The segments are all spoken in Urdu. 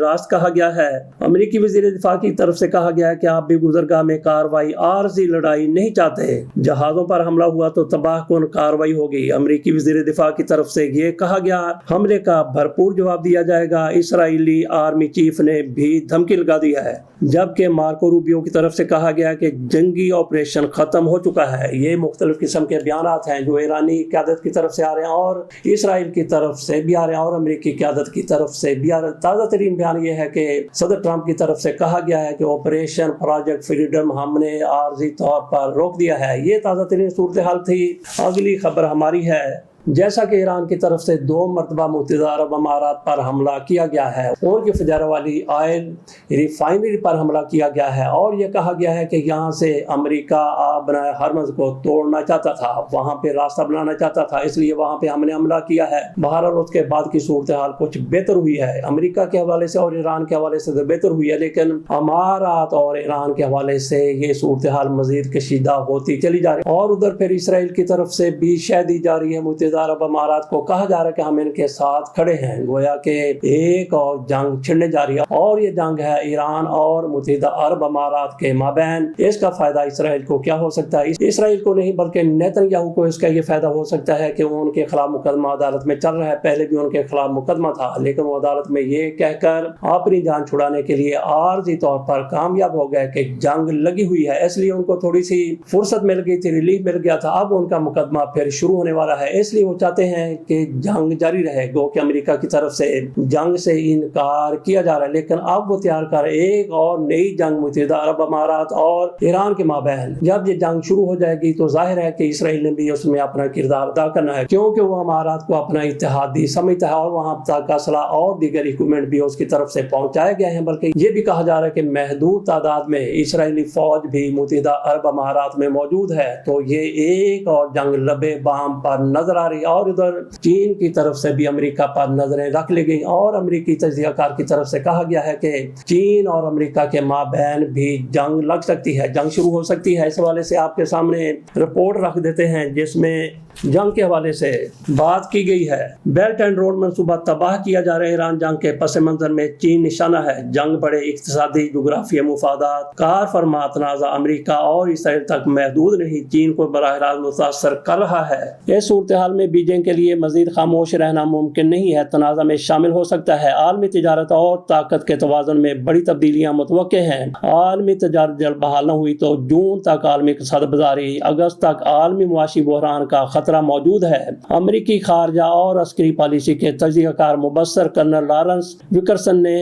راست کہا گیا ہے۔ امریکی وزیر دفاع کی طرف سے کہا گیا ہے کہ آپ بھی گزرگاہ میں کارروائی عارضی لڑائی نہیں چاہتے۔ جہازوں پر حملہ ہوا تو تباہ کن کارروائی ہوگی۔ امریکی وزیر دفاع کی طرف سے یہ کہا گیا حملے کا بھرپور جواب دیا جائے گا۔ اسرائیلی آرمی چیف نے بھی دھمکی لگا دی ہے، جبکہ مارکو روبیو کی طرف سے کہا گیا کہ جنگی آپریشن ختم ہو چکا ہے۔ یہ مختلف قسم کے بیانات ہیں جو ایرانی قیادت کی طرف سے آ رہے ہیں اور اسرائیل کی طرف سے بھی آ رہے ہیں اور امریکی قیادت کی طرف سے بھی آ رہے ہیں۔ تازہ ترین بیان یہ ہے کہ صدر ٹرمپ کی طرف سے کہا گیا ہے کہ آپریشن پروجیکٹ فریڈم ہم نے عارضی طور پر روک دیا ہے۔ یہ تازہ ترین صورتحال تھی۔ اگلی خبر ہماری ہے، جیسا کہ ایران کی طرف سے 2 مرتبہ متحدہ عرب امارات پر حملہ کیا گیا ہے، ان کی فجارہ والی آئل ریفائنری پر حملہ کیا گیا ہے اور یہ کہا گیا ہے کہ یہاں سے امریکہ بنائے ہرمز کو توڑنا چاہتا تھا، وہاں پہ راستہ بنانا چاہتا تھا، اس لیے وہاں پہ ہم نے حملہ کیا ہے۔ بہرحال اس کے بعد کی صورتحال کچھ بہتر ہوئی ہے، امریکہ کے حوالے سے اور ایران کے حوالے سے تو بہتر ہوئی ہے، لیکن امارات اور ایران کے حوالے سے یہ صورتحال مزید کشیدہ ہوتی چلی جا رہی ہے۔ اور ادھر پھر اسرائیل کی طرف سے بھی شہ دی جا رہی ہے، متحدہ عرب امارات کو کہا جا رہا ہے کہ ہم ان کے ساتھ کھڑے ہیں، گویا کہ ایک اور جنگ چھڑنے جا رہی ہے اور یہ جنگ ہے ایران اور متحدہ عرب امارات کے مابین۔ اس کا فائدہ اسرائیل کو کیا ہو سکتا ہے؟ اسرائیل کو نہیں بلکہ نیتن یاہو کو اس کا یہ فائدہ ہو سکتا ہے کہ ان کے خلاف مقدمہ عدالت میں چل رہا ہے، پہلے بھی ان کے خلاف مقدمہ تھا لیکن وہ عدالت میں یہ کہہ کر اپنی جان چھڑانے کے لیے عارضی طور پر کامیاب ہو گئے کہ جنگ لگی ہوئی ہے، اس لیے ان کو تھوڑی سی فرصت مل گئی تھی، ریلیف مل گیا تھا۔ اب ان کا مقدمہ پھر شروع ہونے والا ہے، اس لیے وہ چاہتے ہیں کہ جنگ جاری رہے، گو کہ امریکہ کی طرف سے جنگ سے انکار کیا جا رہا ہے، لیکن اب وہ تیار کر ایک اور نئی جنگ متحدہ عرب امارات اور ایران کے مابین۔ جب یہ جنگ شروع ہو جائے گی تو ظاہر ہے کہ اسرائیل نے بھی اس میں اپنا کردار ادا کرنا ہے، کیونکہ وہ امارات کو اپنا اتحادی سمجھتا ہے اور وہاں تک اسلحہ اور دیگر اکوپمنٹ بھی اس کی طرف سے پہنچائے گئے ہیں، بلکہ یہ بھی کہا جا رہا ہے کہ محدود تعداد میں اسرائیلی فوج بھی متحدہ عرب امارات میں موجود ہے۔ تو یہ ایک اور جنگ لبے بام پر نظر آ رہی ہے اور ادھر چین کی طرف سے بھی امریکہ پر نظریں رکھ لی گئی اور امریکی تجزیہ کار کی طرف سے کہا گیا ہے کہ چین اور امریکہ کے مابین بھی جنگ لگ سکتی ہے، جنگ شروع ہو سکتی ہے۔ اس حوالے سے آپ کے سامنے رپورٹ رکھ دیتے ہیں جس میں جنگ کے حوالے سے بات کی گئی ہے۔ بیلٹ اینڈ روڈ منصوبہ تباہ کیا جا رہا ہے، ایران جنگ کے پس منظر میں چین نشانہ ہے، جنگ بڑے اقتصادی جغرافیائی مفادات، کار فرما تنازع امریکہ اور اسرائیل تک محدود نہیں، چین کو براہ راست متاثر کر رہا ہے۔ اس صورتحال میں بیجنگ کے لیے مزید خاموش رہنا ممکن نہیں ہے، تنازع میں شامل ہو سکتا ہے۔ عالمی تجارت اور طاقت کے توازن میں بڑی تبدیلیاں متوقع ہیں۔ عالمی تجارت جلد بحال نہ ہوئی تو جون تک عالمی اقتصاد بازاری، اگست تک عالمی معاشی بحران کا خطرہ موجود ہے۔ امریکی خارجہ اور عسکری پالیسی کے تجزیہ کار مبصر کرنل لارنس وکرسن نے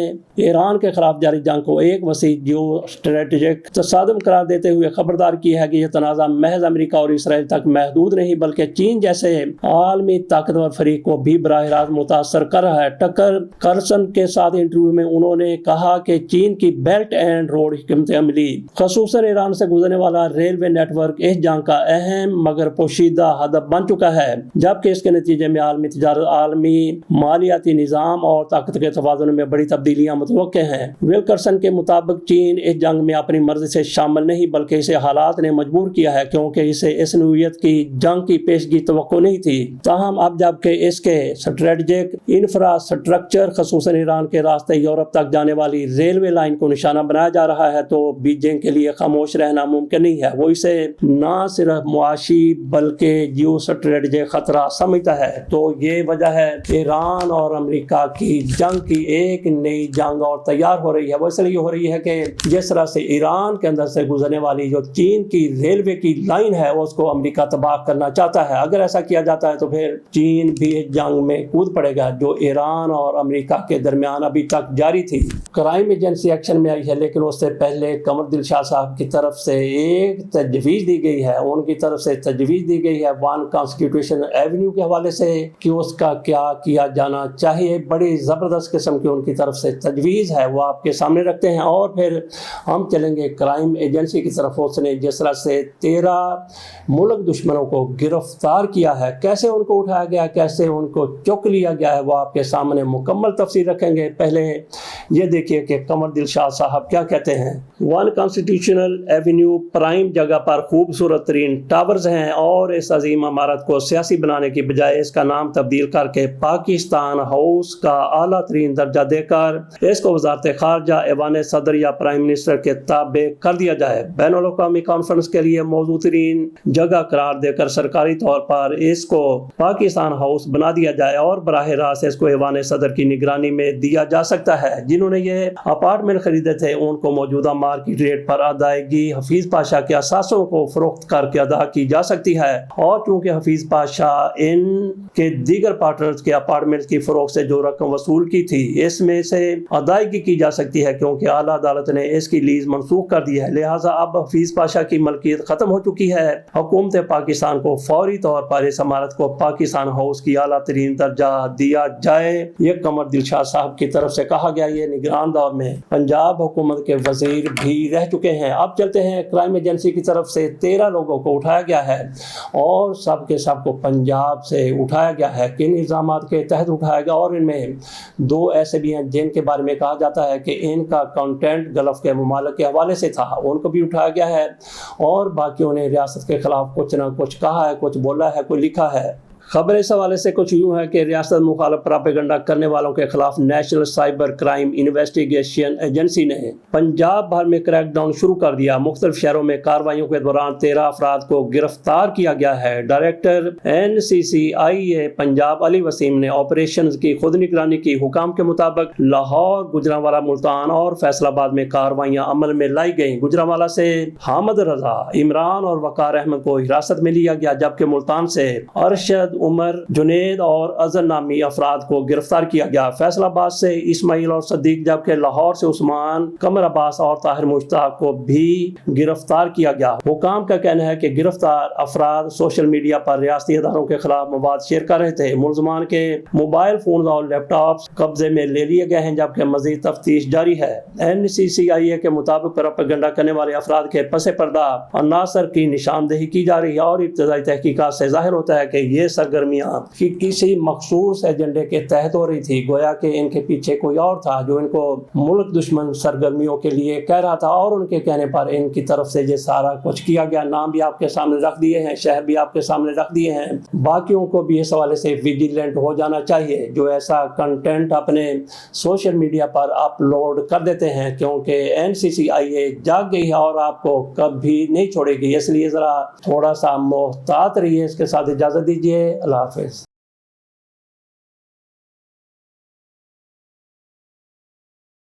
ایران کے خلاف جاری جنگ کو ایک وسیع جیو اسٹریٹجک تصادم قرار دیتے ہوئے خبردار کی ہے کہ یہ تنازع محض امریکہ اور اسرائیل تک محدود نہیں بلکہ چین جیسے عالمی طاقتور فریق کو بھی براہ راست متاثر کر رہا ہے۔ ٹکر کرسن کے ساتھ انٹرویو میں انہوں نے کہا کہ چین کی بیلٹ اینڈ روڈ حکمت عملی، خصوصاً ایران سے گزرنے والا ریلوے نیٹ ورک، اس جنگ کا اہم مگر پوشیدہ ہدف بن چکا ہے، جبکہ اس کے نتیجے میں عالمی تجارت، عالمی مالیاتی نظام اور طاقت کے توازن میں بڑی تبدیلیاں متوقع ہیں۔ وکرسن کے مطابق چین اس جنگ میں اپنی مرضی سے شامل نہیں بلکہ اسے حالات نے مجبور کیا ہے، کیونکہ اسے اس نوعیت کی جنگ کی پیشگی توقع نہیں تھی۔ تاہم اب جبکہ اس کے اسٹریٹجک انفراسٹرکچر خصوصاً ایران کے راستے یورپ تک جانے والی ریلوے لائن کو نشانہ بنایا جا رہا ہے تو بیجنگ کے لیے خاموش رہنا ممکن نہیں ہے۔ وہ اسے نہ صرف معاشی بلکہ جیو اسٹریٹجک خطرہ سمجھتا ہے۔ تو یہ وجہ ہے ایران اور امریکہ کی جنگ کی ایک نئی جنگ اور تیار ہو رہی ہے۔ وہ اس لیے ہو رہی ہے کہ جس طرح سے ایران کے اندر سے گزرنے والی جو چین کی ریلوے کی لائن ہے اس کو امریکہ تباہ کرنا چاہتا ہے۔ اگر ایسا کیا جاتا ہے تو پھر چین بھی جنگ میں کود پڑے گا جو ایران اور امریکہ کے درمیان ابھی تک جاری تھی۔ کرائم ایجنسی ایکشن میں آئی ہے لیکن اس سے پہلے قمر دل شاہ صاحب کی طرف سے ایک تجویز دی گئی ہے، ان کی طرف سے تجویز دی گئی ہے ون کانسٹیٹیوشن ایونیو کے حوالے سے کہ اس کا کیا کیا جانا چاہیے۔ بڑی زبردست قسم کی ان کی طرف سے تجویز ہے، وہ آپ کے سامنے رکھتے ہیں اور پھر ہم چلیں گے کرائم ایجنسی کی طرف۔ اس نے جس طرح سے 13 ملک دشمنوں کو گرفتار کیا ہے، کیسے ان کو اٹھایا گیا، کیسے ان کو چک لیا گیا ہے، وہ آپ کے سامنے مکمل تفصیل رکھیں گے۔ پہلے یہ دیکھیے کہ قمر دل شاہ صاحب کیا کہتے ہیں۔ ون کانسٹیٹیوشنل ایونیو پرائم جگہ پر خوبصورت ترین ٹاورز ہیں اور اس عظیم عمارت کو سیاسی بنانے کی بجائے اس کا نام تبدیل کر کے پاکستان ہاؤس کا اعلیٰ ترین درجہ دے کر اس کو وزارت خارجہ، ایوان صدر یا پرائم منسٹر کے تابع کر دیا جائے۔ بین الاقوامی کانفرنس کے لیے موزوں ترین جگہ قرار دے کر سرکاری طور پر اس کو پاکستان ہاؤس بنا دیا جائے اور براہ راست اس کو ایوان صدر کی نگرانی میں دیا جا سکتا ہے۔ جنہوں نے یہ اپارٹمنٹ خریدے تھے ان کو موجودہ مارکیٹ ریٹ پر ادائیگی حفیظ پاشا کے اثاثوں کو فروخت کر کے ادا کی جا سکتی ہے، اور چونکہ حفیظ پاشا ان کے دیگر پارٹنرز کے اپارٹمنٹ کی فروخت سے جو رقم وصول کی تھی اس میں سے ادائیگی کی جا سکتی ہے، کیونکہ اعلیٰ عدالت نے اس کی لیز منسوخ کر دی ہے، لہٰذا اب حفیظ پاشا کی ملکیت ختم ہو چکی ہے۔ حکومت پاکستان کو فوری طور پر اس عمارت کو پاکستان ہاؤس کی اعلیٰ ترین درجہ دیا جائے، یہ قمر دلشاد صاحب کی طرف سے کہا گیا۔ یہ نگران دور میں پنجاب حکومت کے وزیر بھی رہ چکے ہیں۔ اب چلتے ہیں، کرائم ایجنسی کی طرف سے 13 لوگوں کو اٹھایا گیا ہے اور سب کے سب کو پنجاب سے اٹھایا گیا ہے۔ کن الزامات کے تحت اٹھایا گیا؟ اور ان میں 2 ایسے بھی ہیں جن کے بارے میں کہا جاتا ہے کہ ان کا کانٹینٹ گلف کے ممالک کے حوالے سے تھا، ان کو بھی اٹھایا گیا ہے، اور باقیوں نے ریاست کے خلاف کچھ نہ کچھ کہا ہے، کچھ بولا ہے، کوئی لکھا ہے۔ خبر اس حوالے سے کچھ یوں ہے کہ ریاست مخالف پراپیگنڈا کرنے والوں کے خلاف national cyber crime investigation agency نے پنجاب بھر میں کریک ڈاؤن شروع کر دیا۔ مختلف شہروں میں کارروائیوں کے دوران 13 افراد کو گرفتار کیا گیا ہے۔ ڈائریکٹر NCCIA پنجاب علی وسیم نے آپریشنز کی خود نگرانی کی۔ حکام کے مطابق لاہور، گوجرانوالہ، ملتان اور فیصل آباد میں کارروائیاں عمل میں لائی گئیں۔ گوجرانوالہ سے حامد رضا، عمران اور وقار احمد کو حراست میں لیا گیا، جبکہ ملتان سے ارشد، عمر، جنید اور اظہر نامی افراد کو گرفتار کیا گیا۔ فیصل آباد سے اسماعیل اور صدیق، جبکہ لاہور سے عثمان، قمر عباس اور طاہر مشتاق کو بھی گرفتار کیا گیا۔ حکام کا کہنا ہے کہ گرفتار افراد سوشل میڈیا پر ریاستی اداروں کے خلاف مواد شیئر کر رہے تھے۔ ملزمان کے موبائل فونز اور لیپ ٹاپس قبضے میں لے لیے گئے ہیں، جبکہ مزید تفتیش جاری ہے۔ NCCIA کے مطابق پروپیگنڈا کرنے والے افراد کے پس پردہ عناصر کی نشاندہی کی جا رہی ہے، اور ابتدائی تحقیقات سے ظاہر ہوتا ہے کہ یہ سرگرمیاں کسی مخصوص ایجنڈے کے تحت ہو رہی تھی، گویا کہ ان کے پیچھے کوئی اور تھا جو ان کو ملک دشمن سرگرمیوں کے لیے کہہ رہا تھا، اور ان کے کہنے پر ان کی طرف سے یہ سارا کچھ کیا گیا۔ نام بھی آپ کے سامنے رکھ دیے ہیں، شہر بھی آپ کے سامنے رکھ دیے ہیں۔ باقیوں کو بھی اس حوالے سے ویجیلنٹ ہو جانا چاہیے جو ایسا کنٹینٹ اپنے سوشل میڈیا پر اپلوڈ کر دیتے ہیں، کیونکہ NCCIA جاگ گئی ہے اور آپ کو کبھی نہیں چھوڑے گی، اس لیے ذرا تھوڑا سا محتاط رہیے۔ اس کے ساتھ اجازت دیجیے، اللہ حافظ۔